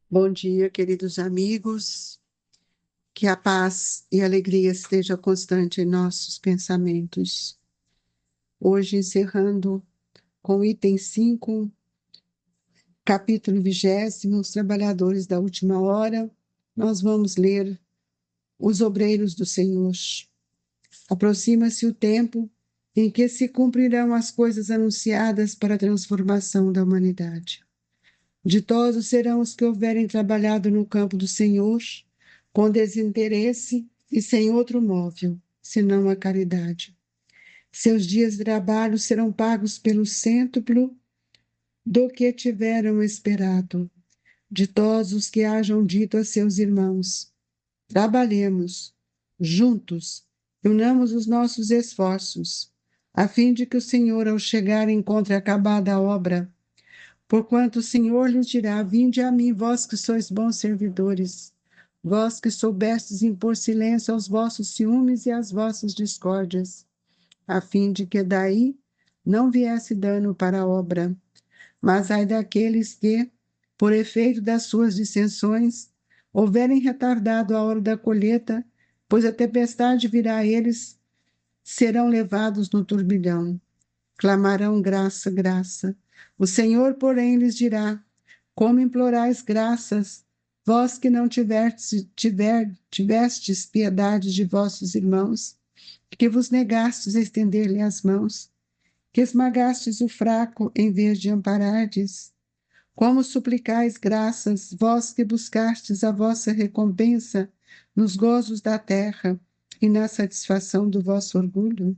Bom dia, queridos amigos. Que a paz e a alegria esteja constante em nossos pensamentos. Hoje, encerrando com o item 5, capítulo 20, os trabalhadores da última hora, nós vamos ler os obreiros do Senhor. Aproxima-se o tempo em que se cumprirão as coisas anunciadas para a transformação da humanidade. Ditosos serão os que houverem trabalhado no campo do Senhor, com desinteresse e sem outro móvel, senão a caridade. Seus dias de trabalho serão pagos pelo cêntuplo do que tiveram esperado. Ditosos que hajam dito a seus irmãos: trabalhemos juntos, unamos os nossos esforços, a fim de que o Senhor, ao chegar, encontre acabada a obra. Porquanto o Senhor lhes dirá: vinde a mim, vós que sois bons servidores, vós que soubestes impor silêncio aos vossos ciúmes e às vossas discórdias, a fim de que daí não viesse dano para a obra. Mas ai daqueles que, por efeito das suas dissensões, houverem retardado a hora da colheita, pois a tempestade virá a eles, serão levados no turbilhão. Clamarão graça, graça. O Senhor, porém, lhes dirá: como implorais graças, vós que não tivestes piedade de vossos irmãos, que vos negastes a estender-lhe as mãos, que esmagastes o fraco em vez de amparardes? Como suplicais graças, vós que buscastes a vossa recompensa nos gozos da terra e na satisfação do vosso orgulho?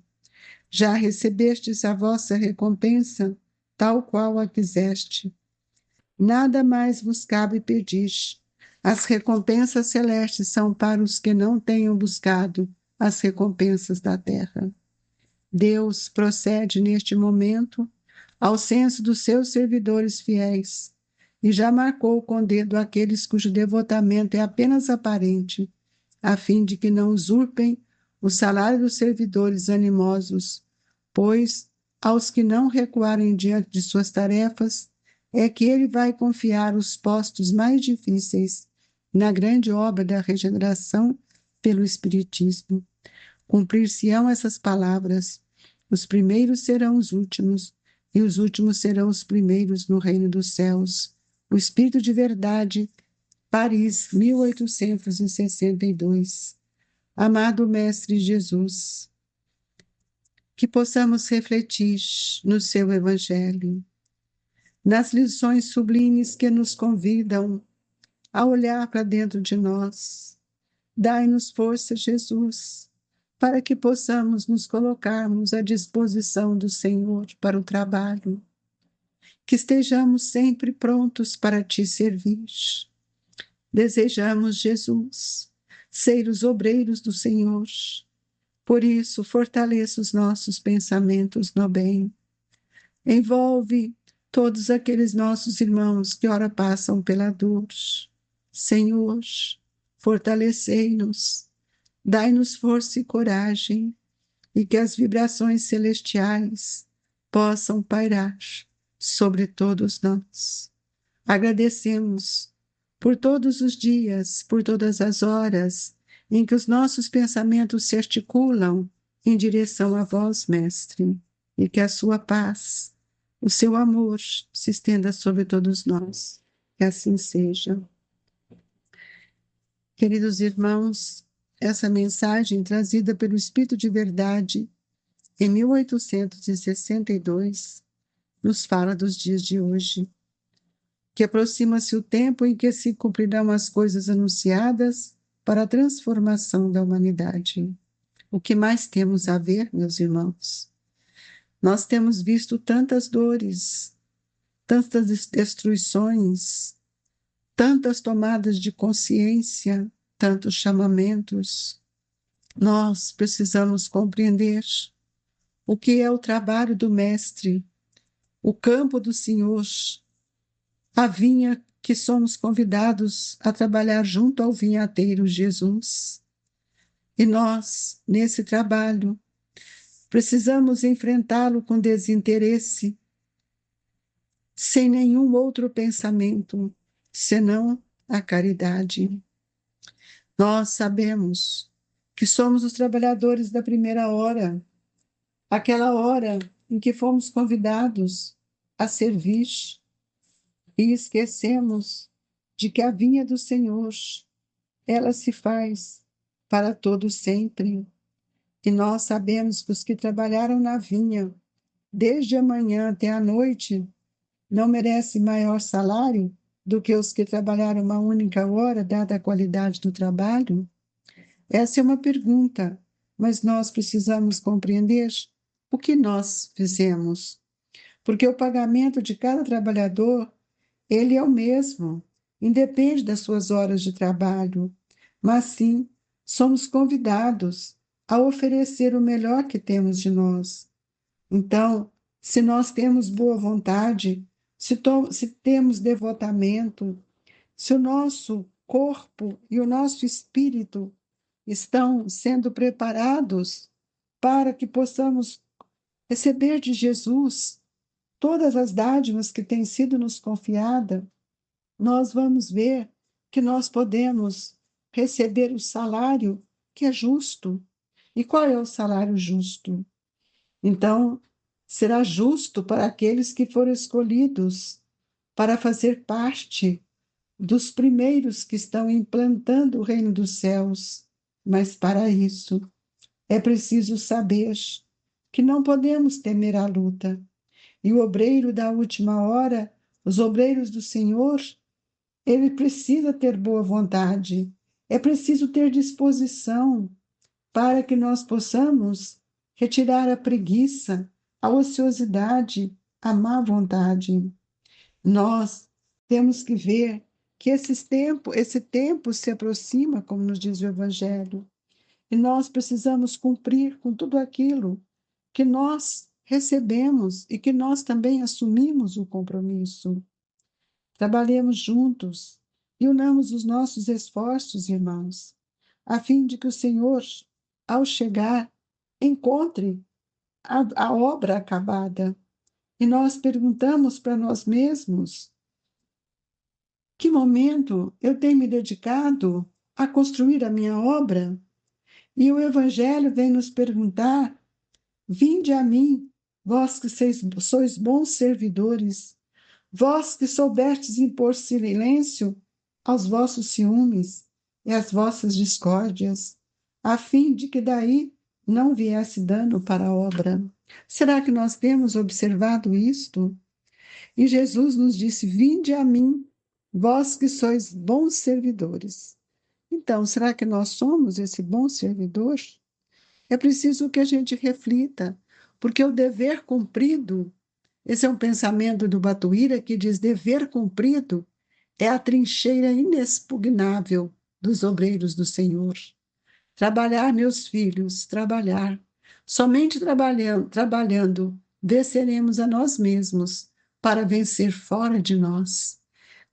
Já recebestes a vossa recompensa, tal qual a quiseste. Nada mais vos cabe pedir. As recompensas celestes são para os que não tenham buscado as recompensas da terra. Deus procede neste momento ao censo dos seus servidores fiéis e já marcou com o dedo aqueles cujo devotamento é apenas aparente, a fim de que não usurpem o salário dos servidores animosos, pois aos que não recuarem diante de suas tarefas é que ele vai confiar os postos mais difíceis na grande obra da regeneração pelo Espiritismo. Cumprir-se-ão essas palavras: os primeiros serão os últimos, e os últimos serão os primeiros no reino dos céus. O Espírito de Verdade, Paris, 1862. Amado Mestre Jesus, que possamos refletir no seu Evangelho, nas lições sublimes que nos convidam a olhar para dentro de nós. Dai-nos força, Jesus, para que possamos nos colocarmos à disposição do Senhor para o trabalho, que estejamos sempre prontos para te servir. Desejamos, Jesus, ser os obreiros do Senhor. Por isso, fortaleça os nossos pensamentos no bem. Envolve todos aqueles nossos irmãos que ora passam pela dor. Senhor, fortalecei-nos, dai-nos força e coragem, e que as vibrações celestiais possam pairar sobre todos nós. Agradecemos por todos os dias, por todas as horas em que os nossos pensamentos se articulam em direção a vós, Mestre, e que a sua paz, o seu amor se estenda sobre todos nós. Que assim seja. Queridos irmãos, essa mensagem trazida pelo Espírito de Verdade em 1862 nos fala dos dias de hoje, que aproxima-se o tempo em que se cumprirão as coisas anunciadas para a transformação da humanidade. O que mais temos a ver, meus irmãos? Nós temos visto tantas dores, tantas destruições, tantas tomadas de consciência, tantos chamamentos. Nós precisamos compreender o que é o trabalho do Mestre, o campo do Senhor, a vinha que somos convidados a trabalhar junto ao vinhateiro Jesus. E nós, nesse trabalho, precisamos enfrentá-lo com desinteresse, sem nenhum outro pensamento, senão a caridade. Nós sabemos que somos os trabalhadores da primeira hora, aquela hora em que fomos convidados a servir e esquecemos de que a vinha do Senhor, ela se faz para todo sempre. E nós sabemos que os que trabalharam na vinha, desde a manhã até a noite, não merecem maior salário do que os que trabalharam uma única hora, dada a qualidade do trabalho? Essa é uma pergunta, mas nós precisamos compreender o que nós fizemos, porque o pagamento de cada trabalhador, ele é o mesmo, independe das suas horas de trabalho, mas sim, somos convidados a oferecer o melhor que temos de nós. Então, se nós temos boa vontade, se temos devotamento, se o nosso corpo e o nosso espírito estão sendo preparados para que possamos receber de Jesus todas as dádivas que têm sido nos confiadas, nós vamos ver que nós podemos receber o salário que é justo. E qual é o salário justo? Então, será justo para aqueles que foram escolhidos para fazer parte dos primeiros que estão implantando o reino dos céus. Mas para isso, é preciso saber que não podemos temer a luta. E o obreiro da última hora, os obreiros do Senhor, ele precisa ter boa vontade, é preciso ter disposição para que nós possamos retirar a preguiça, a ociosidade, a má vontade. Nós temos que ver que esse tempo se aproxima, como nos diz o Evangelho, e nós precisamos cumprir com tudo aquilo que nós recebemos e que nós também assumimos o compromisso. Trabalhemos juntos e unamos os nossos esforços, irmãos, a fim de que o Senhor, ao chegar, encontre a obra acabada. E nós perguntamos para nós mesmos: que momento eu tenho me dedicado a construir a minha obra? E o Evangelho vem nos perguntar: vinde a mim, vós que sois bons servidores, vós que soubestes impor silêncio aos vossos ciúmes e às vossas discórdias, a fim de que daí não viesse dano para a obra. Será que nós temos observado isto? E Jesus nos disse: vinde a mim, vós que sois bons servidores. Então, será que nós somos esse bom servidor? É preciso que a gente reflita, porque o dever cumprido, esse é um pensamento do Batuíra que diz: dever cumprido é a trincheira inexpugnável dos obreiros do Senhor. Trabalhar, meus filhos, trabalhar. Somente trabalhando, venceremos a nós mesmos para vencer fora de nós.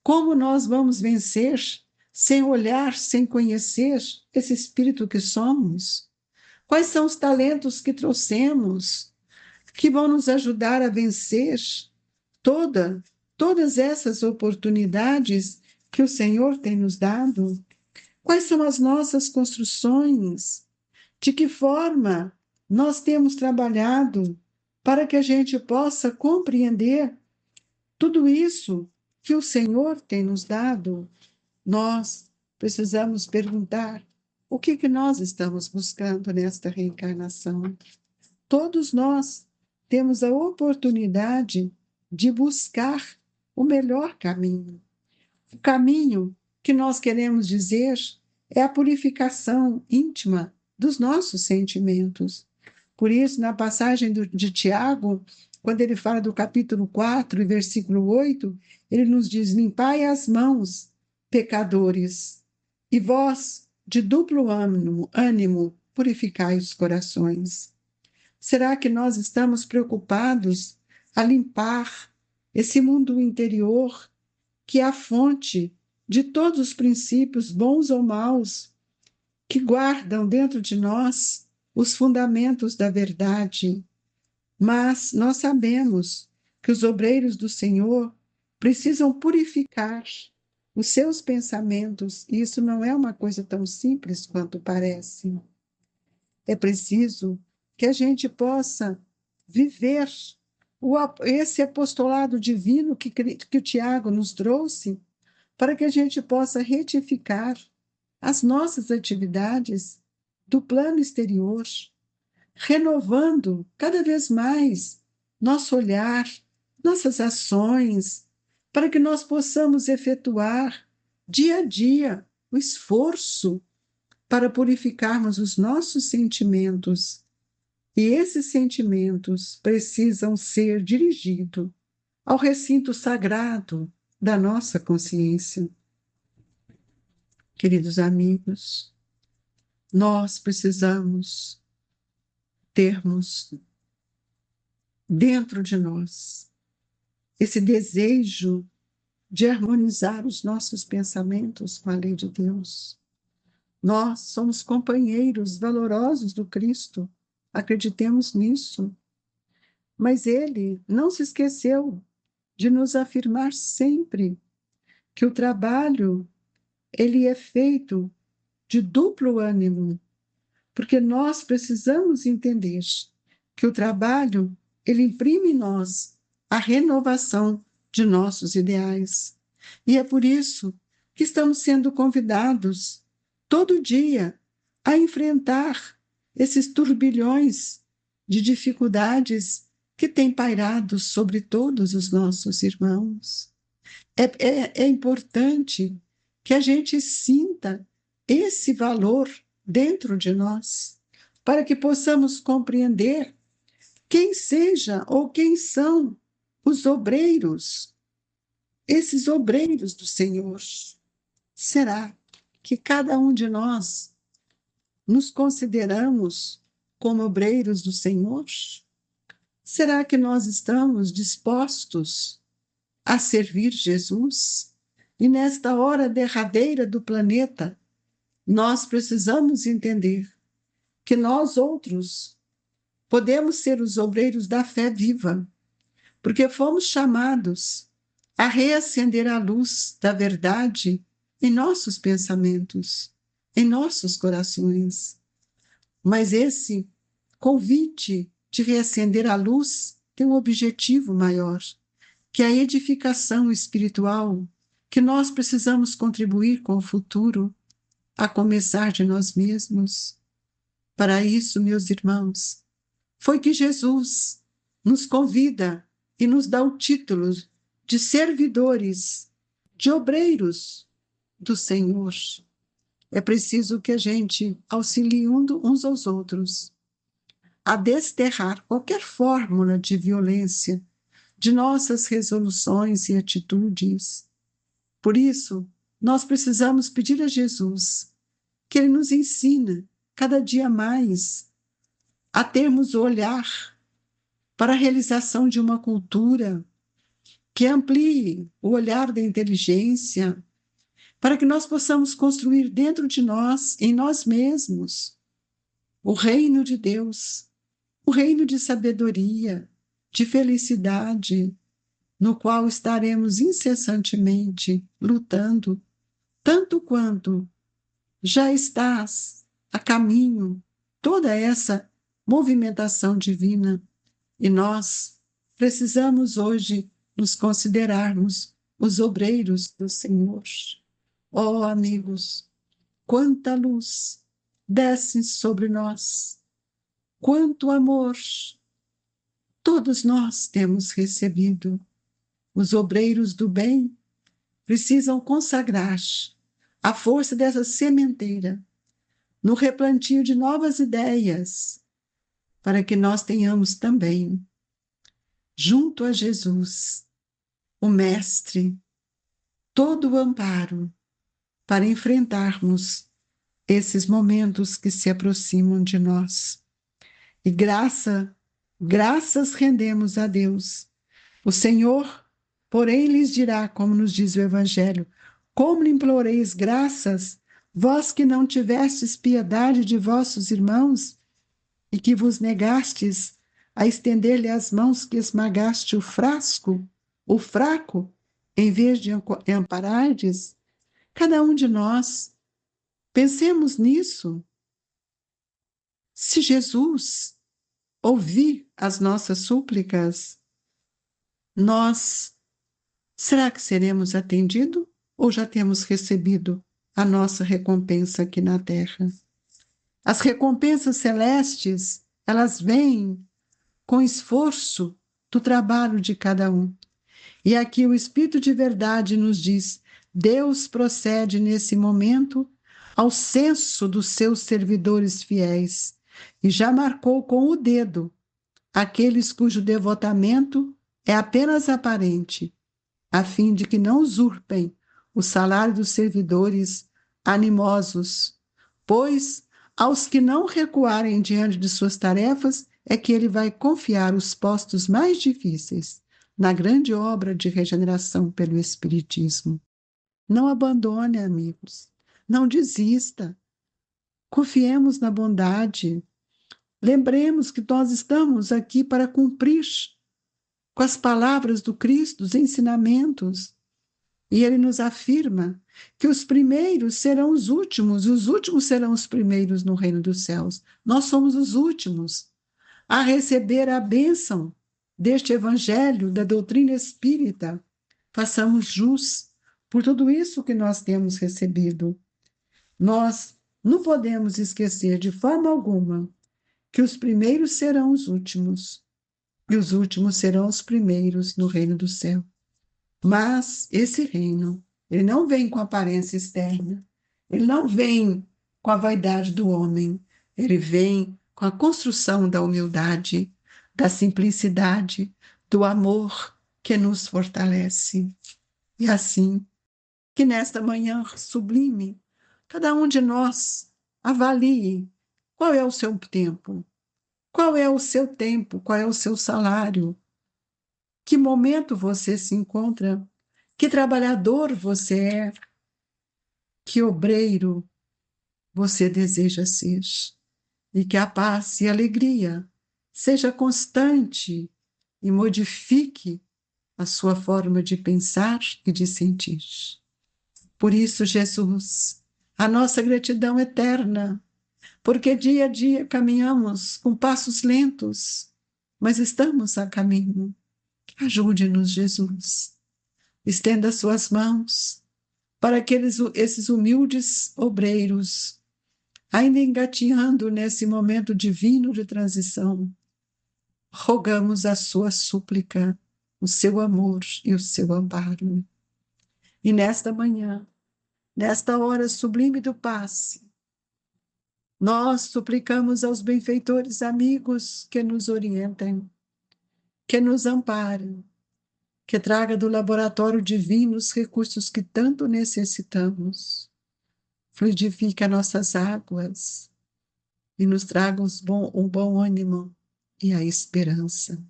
Como nós vamos vencer sem olhar, sem conhecer esse espírito que somos? Quais são os talentos que trouxemos que vão nos ajudar a vencer todas essas oportunidades que o Senhor tem nos dado? Quais são as nossas construções? De que forma nós temos trabalhado para que a gente possa compreender tudo isso que o Senhor tem nos dado? Nós precisamos perguntar: o que nós estamos buscando nesta reencarnação? Todos nós temos a oportunidade de buscar o melhor caminho. O caminho que nós queremos dizer é a purificação íntima dos nossos sentimentos. Por isso, na passagem de Tiago, quando ele fala do capítulo 4 e versículo 8, ele nos diz: limpai as mãos, pecadores, e vós, de duplo ânimo, purificai os corações. Será que nós estamos preocupados a limpar esse mundo interior, que é a fonte de todos os princípios, bons ou maus, que guardam dentro de nós os fundamentos da verdade? Mas nós sabemos que os obreiros do Senhor precisam purificar os seus pensamentos. E isso não é uma coisa tão simples quanto parece. É preciso que a gente possa viver esse apostolado divino que o Tiago nos trouxe, para que a gente possa retificar as nossas atividades do plano exterior, renovando cada vez mais nosso olhar, nossas ações, para que nós possamos efetuar dia a dia o esforço para purificarmos os nossos sentimentos. E esses sentimentos precisam ser dirigidos ao recinto sagrado da nossa consciência. Queridos amigos, nós precisamos termos dentro de nós esse desejo de harmonizar os nossos pensamentos com a lei de Deus. Nós somos companheiros valorosos do Cristo, acreditemos nisso. Mas ele não se esqueceu de nos afirmar sempre que o trabalho ele é feito de duplo ânimo, porque nós precisamos entender que o trabalho ele imprime em nós a renovação de nossos ideais. E é por isso que estamos sendo convidados todo dia a enfrentar esses turbilhões de dificuldades que têm pairado sobre todos os nossos irmãos. É importante que a gente sinta esse valor dentro de nós, para que possamos compreender quem seja ou quem são os obreiros, esses obreiros do Senhor. Será que cada um de nós nos consideramos como obreiros do Senhor? Será que nós estamos dispostos a servir Jesus? E nesta hora derradeira do planeta, nós precisamos entender que nós outros podemos ser os obreiros da fé viva, porque fomos chamados a reacender a luz da verdade em nossos pensamentos, em nossos corações. Mas esse convite de reacender a luz tem um objetivo maior, que é a edificação espiritual, que nós precisamos contribuir com o futuro, a começar de nós mesmos. Para isso, meus irmãos, foi que Jesus nos convida e nos dá o título de servidores, de obreiros do Senhor. É preciso que a gente auxilie uns aos outros a desterrar qualquer fórmula de violência de nossas resoluções e atitudes. Por isso, nós precisamos pedir a Jesus que Ele nos ensine cada dia mais a termos o olhar para a realização de uma cultura que amplie o olhar da inteligência, para que nós possamos construir dentro de nós, em nós mesmos, o reino de Deus, o reino de sabedoria, de felicidade, no qual estaremos incessantemente lutando, tanto quanto já estás a caminho toda essa movimentação divina. E nós precisamos hoje nos considerarmos os obreiros do Senhor. Oh, amigos, quanta luz desce sobre nós, quanto amor todos nós temos recebido. Os obreiros do bem precisam consagrar a força dessa sementeira no replantio de novas ideias, para que nós tenhamos também, junto a Jesus, o Mestre, todo o amparo para enfrentarmos esses momentos que se aproximam de nós. E graças rendemos a Deus. O Senhor, porém, lhes dirá, como nos diz o Evangelho: como lhe imploreis graças, vós que não tivestes piedade de vossos irmãos e que vos negastes a estender-lhe as mãos, que esmagaste o fraco, em vez de amparardes, Cada um de nós, pensemos nisso. Se Jesus ouvir as nossas súplicas, será que seremos atendidos ou já temos recebido a nossa recompensa aqui na terra? As recompensas celestes, elas vêm com esforço do trabalho de cada um. E aqui o Espírito de verdade nos diz: Deus procede nesse momento ao censo dos seus servidores fiéis e já marcou com o dedo aqueles cujo devotamento é apenas aparente, a fim de que não usurpem o salário dos servidores animosos, pois aos que não recuarem diante de suas tarefas é que ele vai confiar os postos mais difíceis na grande obra de regeneração pelo Espiritismo. Não abandone, amigos, não desista, confiemos na bondade, lembremos que nós estamos aqui para cumprir com as palavras do Cristo, os ensinamentos. E ele nos afirma que os primeiros serão os últimos serão os primeiros no reino dos céus. Nós somos os últimos a receber a bênção deste evangelho, da doutrina espírita. Façamos jus por tudo isso que nós temos recebido. Nós não podemos esquecer de forma alguma que os primeiros serão os últimos e os últimos serão os primeiros no reino do céu. Mas esse reino, ele não vem com aparência externa, ele não vem com a vaidade do homem, ele vem com a construção da humildade, da simplicidade, do amor que nos fortalece. E assim, que nesta manhã sublime, cada um de nós avalie qual é o seu tempo, qual é o seu tempo, qual é o seu salário, que momento você se encontra, que trabalhador você é, que obreiro você deseja ser, e que a paz e a alegria seja constante e modifique a sua forma de pensar e de sentir. Por isso, Jesus, a nossa gratidão eterna, porque dia a dia caminhamos com passos lentos, mas estamos a caminho. Ajude-nos, Jesus. Estenda suas mãos para esses humildes obreiros, ainda engatinhando nesse momento divino de transição. Rogamos a sua súplica, o seu amor e o seu amparo. E nesta manhã, nesta hora sublime do passe, nós suplicamos aos benfeitores amigos que nos orientem, que nos amparem, que traga do laboratório divino os recursos que tanto necessitamos. Fluidifica nossas águas e nos traga um bom ânimo e a esperança.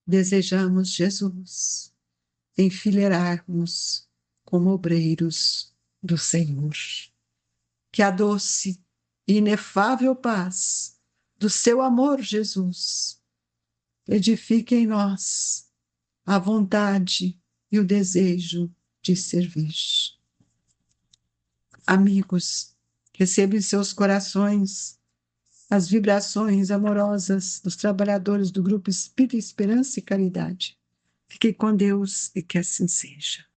Desejamos, Jesus, enfileirarmos como obreiros do Senhor. Que a doce e inefável paz do seu amor, Jesus, edifique em nós a vontade e o desejo de servir. Amigos, receba em seus corações as vibrações amorosas dos trabalhadores do Grupo Espírita Esperança e Caridade. Fique com Deus e que assim seja.